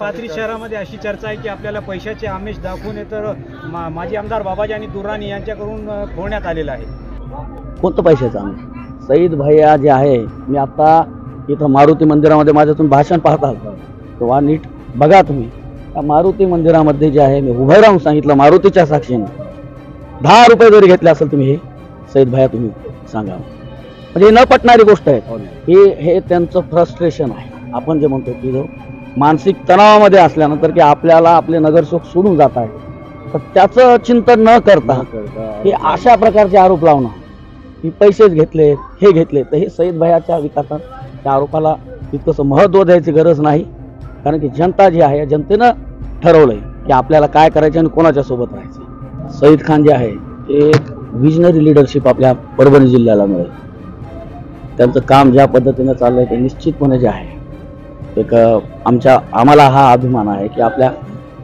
पाथरी शहरामध्ये अशी चर्चा आहे की आपल्याला पैशाचे आमिष दाखवून तर माजी आमदार बाबाजानी दुर्राणी यांच्याकडून फोडण्यात आलेला आहे. कोणतं पैशाचं आमिष? सईद भैया जे आहे, मी आता इथं मारुती मंदिरामध्ये माझ्यातून भाषण पाहता तेव्हा नीट बघा तुम्ही. त्या मारुती मंदिरामध्ये जे आहे मी उभं राहून सांगितलं मारुतीच्या साक्षीने 10 रुपये जरी घेतले असेल तुम्ही, हे सईद भैया तुम्ही सांगा. म्हणजे न पटणारी गोष्ट आहे. हे त्यांचं फ्रस्ट्रेशन आहे. आपण जे म्हणतो की जो मानसिक तणावामध्ये असल्यानंतर की आपल्याला आपले नगरसेवक सोडून जात आहे, तर त्याचं चिंतन न करता हे अशा प्रकारचे आरोप लावणं की पैसेच घेतले, हे घेतले, तर हे सईद भैयाच्या विकासात त्या आरोपाला तितकंसं महत्त्व द्यायची गरज नाही. कारण की जनता जी आहे, जनतेनं ठरवलंय की आपल्याला काय करायचं आणि कोणाच्या सोबत राहायचं. सईद खान जे आहे ते विजनरी लिडरशिप आपल्या परभणी जिल्ह्याला मिळेल. त्यांचं काम ज्या पद्धतीनं चाललंय ते निश्चितपणे जे आहे एक आम्हाला हा अभिमान आहे की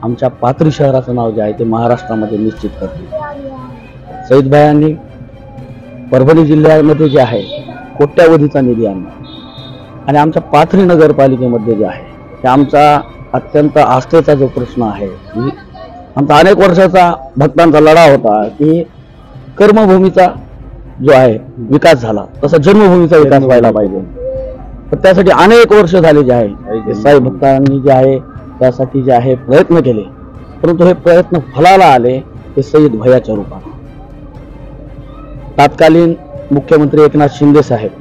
आमच्या पाथरी शहराचं नाव जे आहे ते महाराष्ट्रामध्ये निश्चित करते. सईद भैयांनी परभणी जिल्ह्यामध्ये जे आहे कोट्यावधीचा निधी आणला आणि आमच्या पाथरी नगरपालिकेमध्ये जे आहे ते आमचा अत्यंत आस्थेचा जो प्रश्न आहे, आमचा अनेक वर्षाचा भक्तांचा लढा होता की कर्मभूमीचा जो आहे विकास झाला तसा जन्मभूमीचा विकास व्हायला पाहिजे. तर त्यासाठी अनेक वर्ष झाले जे आहे साई भक्तांनी जे आहे त्यासाठी जे आहे प्रयत्न केले, परंतु हे प्रयत्न फलाला आले ते सईद भैयाच्या रूपात. तत्कालीन मुख्यमंत्री एकनाथ शिंदे साहेब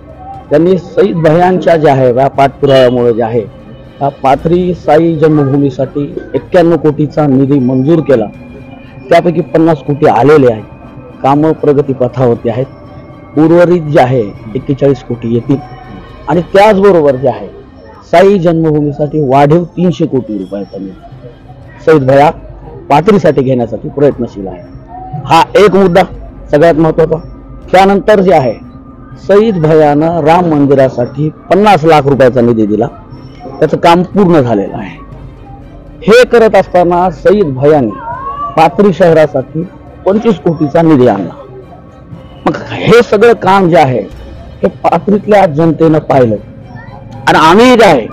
त्यांनी सईद भैयांच्या जे आहे या पाठपुराव्यामुळे जे आहे हा पाथरी साई जन्मभूमीसाठी 91 कोटीचा निधी मंजूर केला. त्यापैकी 50 कोटी आलेले आहेत. कामं प्रगतीपथावरती आहेत. उर्वरित जे आहे 41 कोटी येतील. आणि त्याचबरोबर जे आहे साई जन्मभूमीसाठी वाढीव 300 कोटी रुपयाचा निधी सईद भैया पाथरीसाठी घेण्यासाठी प्रयत्नशील आहे. हा एक मुद्दा सगळ्यात महत्वाचा. त्यानंतर जे आहे सईद भैयानं राम मंदिरासाठी 50 लाख रुपयाचा निधी दिला. त्याचं काम पूर्ण झालेलं आहे. हे करत असताना सईद भैयाने पाथरी शहरासाठी 25 कोटीचा निधी आणला. मग हे सगळं काम जे आहे हे पाथरीतल्या जनतेनं पाहिलं आणि आम्ही जे आहे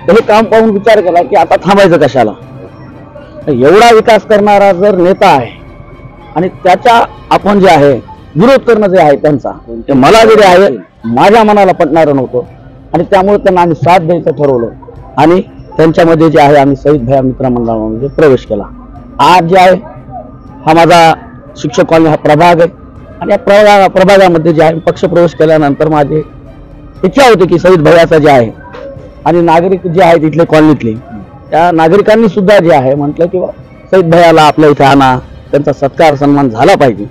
हे काम पाहून विचार केला की आता थांबायचं कशाला. एवढा विकास करणारा जर नेता आहे आणि त्याच्या आपण जे आहे विरोध करणं जे आहे त्यांचा ते मला जे आहे माझ्या मनाला पटणारं नव्हतं आणि त्यामुळे त्यांना आम्ही साथ द्यायचं ठरवलं आणि त्यांच्यामध्ये जे आहे आम्ही सईद भैया मित्रमंडळामध्ये प्रवेश केला. आज जे आहे हा माझा शिक्षक कॉलनी हा प्रभाग आहे आणि या प्रभागामध्ये जे आहे पक्ष प्रवेश केल्यानंतर माझी इच्छा होती की सईद भैयाचा जे आहे आणि नागरिक जे आहेत इथले कॉलनीतले त्या नागरिकांनी सुद्धा जे आहे म्हटलं की सईद भैयाला आपल्या इथे आणा, त्यांचा सत्कार सन्मान झाला पाहिजे.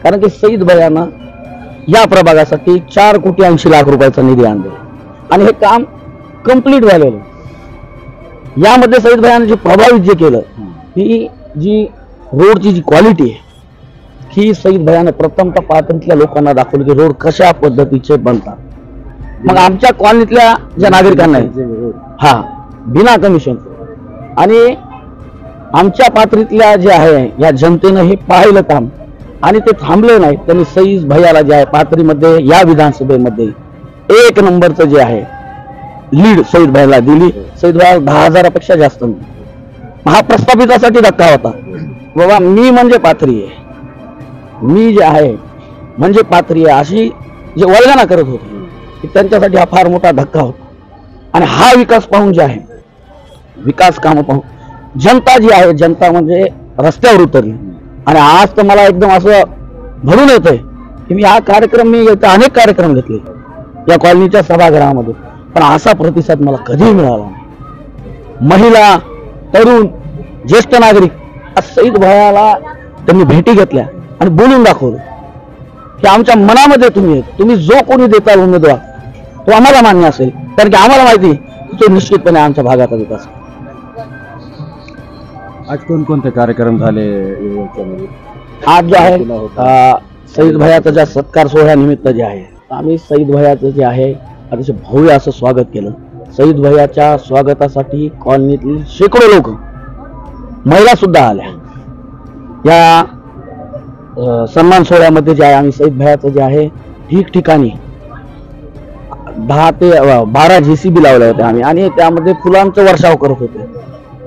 कारण की सईद भैयानं या प्रभागासाठी 4 कोटी 80 लाख रुपयाचा निधी आणले आणि हे काम कंप्लीट झालेलं. यामध्ये सईद भैयानं जे प्रभावित जे केलं ही जी रोडची जी क्वालिटी आहे ही सईद भैयानं प्रथमतः पाथरीतल्या लोकांना दाखवलं की रोड कशा पद्धतीचे बनतात. मग आमच्या कॉलनीतल्या ज्या नागरिकांना हा बिना कमिशन आणि आमच्या पाथरीतल्या जे आहे या जनतेनं हे पाहिलं काम आणि ते थांबले नाही. त्यांनी सईद भैयाला जे आहे पाथरीमध्ये या विधानसभेमध्ये 1 नंबरचं जे आहे लीड सईद भैयाला दिली. सईद भैया 10,000पेक्षा जास्त नाही. हा प्रस्थापितासाठी धक्का होता. बाबा मी म्हणजे पाथरी आहे, मी जे आहे म्हणजे पाथरी आहे अशी जे वल्गना करत होते की त्यांच्यासाठी हा फार मोठा धक्का होता. आणि हा विकास पाहून जे आहे विकास कामं पाहून जनता जी आहे जनता म्हणजे रस्त्यावर उतरली. आणि आज तर मला एकदम असं भरून येतंय की मी हा कार्यक्रम मी अनेक कार्यक्रम घेतले या कॉलनीच्या सभागृहामध्ये, पण असा प्रतिसाद मला कधीही मिळाला नाही. महिला, तरुण, ज्येष्ठ नागरिक सईद भैयाला त्यांनी भेटी घेतल्या आणि बोलून दाखवलं की आमच्या मनामध्ये तुम्ही जो कोणी देता उमेदवार तो आम्हाला मान्य असेल, कारण की आम्हाला माहिती तो निश्चितपणे आमच्या भागाचा विकास. आज कोणकोणते कार्यक्रम झाले? आज जो आहे सईद भैयाचा ज्या सत्कार सोहळ्यानिमित्त जे आहे आम्ही सईद भैयाचं जे आहे अतिशय भव्य असं स्वागत केलं. सईद भैयाच्या स्वागतासाठी कॉलनीतली शेकडो लोक, महिला सुद्धा आल्या. या सन्मान सोहळ्यामध्ये जे आहे आम्ही सईद भैयाचं जे आहे ठिकठिकाणी 10 ते 12 JCB लावल्या होत्या आम्ही आणि त्यामध्ये फुलांचं वर्षाव करत होते.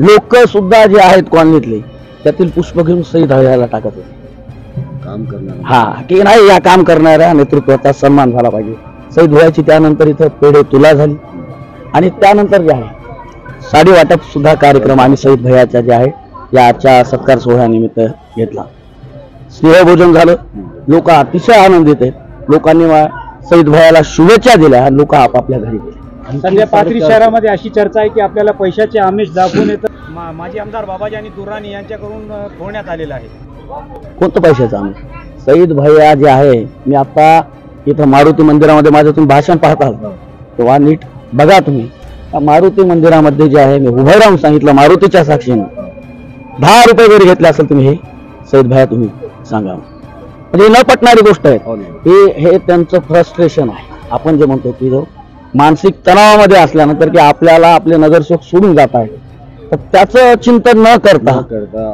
लोक सुद्धा जे आहेत कॉलनीतले त्यातील पुष्प घेऊन सईद भैयाला टाकत होते. काम करणार हा की नाही, या काम करणाऱ्या नेतृत्वाचा सन्मान झाला पाहिजे. सईद भैयाची त्यानंतर इथं पेढे तुला झाली आणि त्यानंतर जे आहे साडी वाटप सुद्धा कार्यक्रम आम्ही सईद भैयाचा जे आहे या आजच्या सत्कार सोहळ्यानिमित्त घेतला. स्नेहभोजन झालं, लोक अतिशय आनंदित आहेत. लोकांनी सईद भैयाला शुभेच्छा दिल्या आणि लोक आपापल्या घरी गेले. सध्या पाथरी शहरामध्ये अशी चर्चा आहे की आपल्याला पैशाचे आमिष दाखवून येतं माजी आमदार बाबाजी आणि दुर्राणी यांच्याकडून फोडण्यात आलेलं आहे. कोणतं पैशाचं आम्ही? सईद भैया जे आहे, मी आता इथं मारुती मंदिरामध्ये माझं तुम्ही भाषण पाहताल तेव्हा नीट बघा तुम्ही. त्या मारुती मंदिरामध्ये जे आहे मी उभं राहून सांगितलं मारुतीच्या साक्षीने 10 रुपये जरी घेतले असेल तुम्ही, हे सईद भैया तुम्ही सांगा. म्हणजे न पटणारी गोष्ट आहे. हे त्यांचं फ्रस्ट्रेशन आहे. आपण जे म्हणतो की जो मानसिक तणावामध्ये असल्यानंतर की आपल्याला आपले नगरसेवक सोडून जात आहे, तर त्याचं चिंतन न करता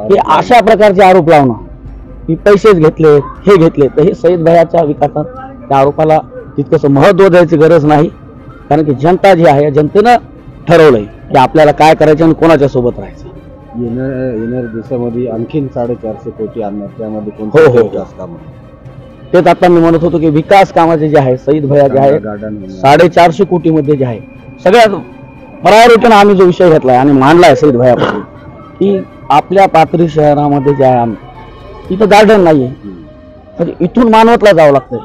हे अशा प्रकारचे आरोप लावणं की पैसेच घेतले हे घेतले, तर हे सईद भैयाच्या विकासात त्या आरोपाला तितकंसं महत्त्व द्यायची गरज नाही. कारण की जनता जी आहे, जनतेनं ठरवलंय की आपल्याला काय करायचं आणि कोणाच्या सोबत राहायचं. येणाऱ्या दिवसामध्ये आणखीन 450 कोटी आणणार, त्यामध्ये हो. कोणतं काम? तेच आता मी म्हणत होतो की विकास कामाचे जे आहे सईद भैया जे आहे गार्डन 450 कोटीमध्ये जे आहे सगळ्यात प्रायोरिटीनं आम्ही जो विषय घेतलाय आणि मांडलाय सईद भैयापासून की आपल्या पाथरी शहरामध्ये जे आहे आम्ही इथं गार्डन नाहीये, म्हणजे इथून मानवतला जावं लागतंय.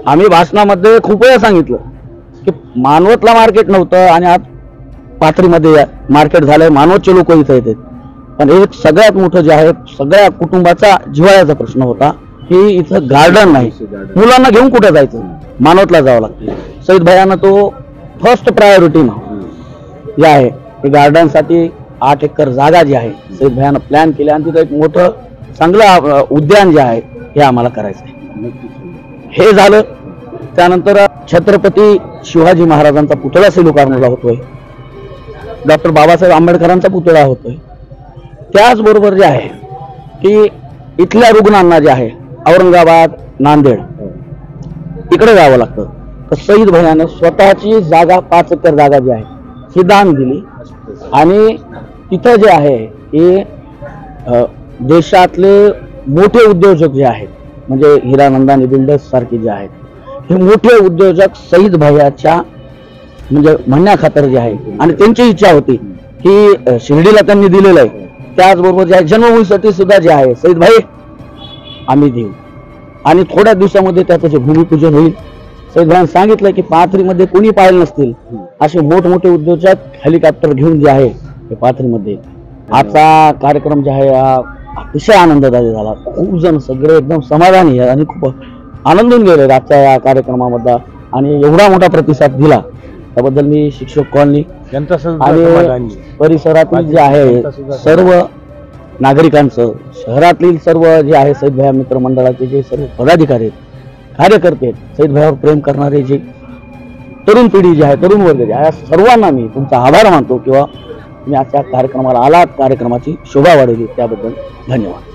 आम्ही भाषणामध्ये खूप वेळा सांगितलं की मानवतला मार्केट नव्हतं आणि आज पाथरीमध्ये मार्केट झालंय, मानवतचे लोक इथं येतात. पण एक सगळ्यात मोठं जे आहे सगळ्या कुटुंबाचा जिव्हाळ्याचा प्रश्न होता की इथं गार्डन नाही, मुलांना घेऊन कुठे जायचं, मानवतला जावं लागतं. सईद भैयानं तो फर्स्ट प्रायोरिटीनं जे आहे ते गार्डनसाठी 8 एकर जागा जी आहे सईद भैयानं प्लॅन केली आणि तिथं एक मोठं चांगलं उद्यान जे आहे हे आम्हाला करायचं आहे. हे झालं. त्यानंतर छत्रपती शिवाजी महाराजांचा पुतळा लोकार्पणला होतोय, डॉक्टर बाबासाहेब आंबेडकरांचा पुतळा होतोय. त्याचबरोबर जे आहे की इथल्या रुग्णांना जे आहे औरंगाबाद नांदेड इकडे जावं लागतं, तर सईद भैयानं स्वतःची जागा 5 एकर जागा जी आहे ही दान दिली आणि तिथं जे आहे हे देशातले मोठे उद्योजक जे आहेत म्हणजे हिरानंदानी बिल्डर्स सारखे जे आहेत हे मोठे उद्योजक सईद भैयाच्या म्हणजे म्हणण्याखातर जे आहे आणि त्यांची इच्छा होती की शिर्डीला त्यांनी दिलेलं आहे. त्याचबरोबर जे आहे जन्मभूमीसाठी सुद्धा जे आहे सईद भाई आम्ही देऊ आणि थोड्या दिवसामध्ये त्याचं जे भूमिपूजन होईल. सईद भाईंनी सांगितलं की पाथरीमध्ये कोणी पाहिले नसतील असे मोठमोठे उद्योजक हेलिकॉप्टर घेऊन जे आहे ते पाथरीमध्ये. आजचा कार्यक्रम जे आहे अतिशय आनंददायी झाला. खूप जण सगळे एकदम समाधानी आहे आणि खूप आनंदून गेले आजच्या या कार्यक्रमामधला आणि एवढा मोठा प्रतिसाद दिला त्याबद्दल मी शिक्षक कॉलनी आणि परिसरातील जे आहे सर्व नागरिकांचं, शहरातील सर्व जे आहे सईद भैया मित्र मंडळाचे जे सर्व पदाधिकारी आहेत, कार्यकर्ते आहेत, सईद भैयावर प्रेम करणारे जे तरुण पिढी जी आहे, तरुण वर्ग जे आहे, सर्वांना मी तुमचा आभार मानतो किंवा तुम्ही आजच्या कार्यक्रमाला आलात, कार्यक्रमाची शोभा वाढवली त्याबद्दल धन्यवाद.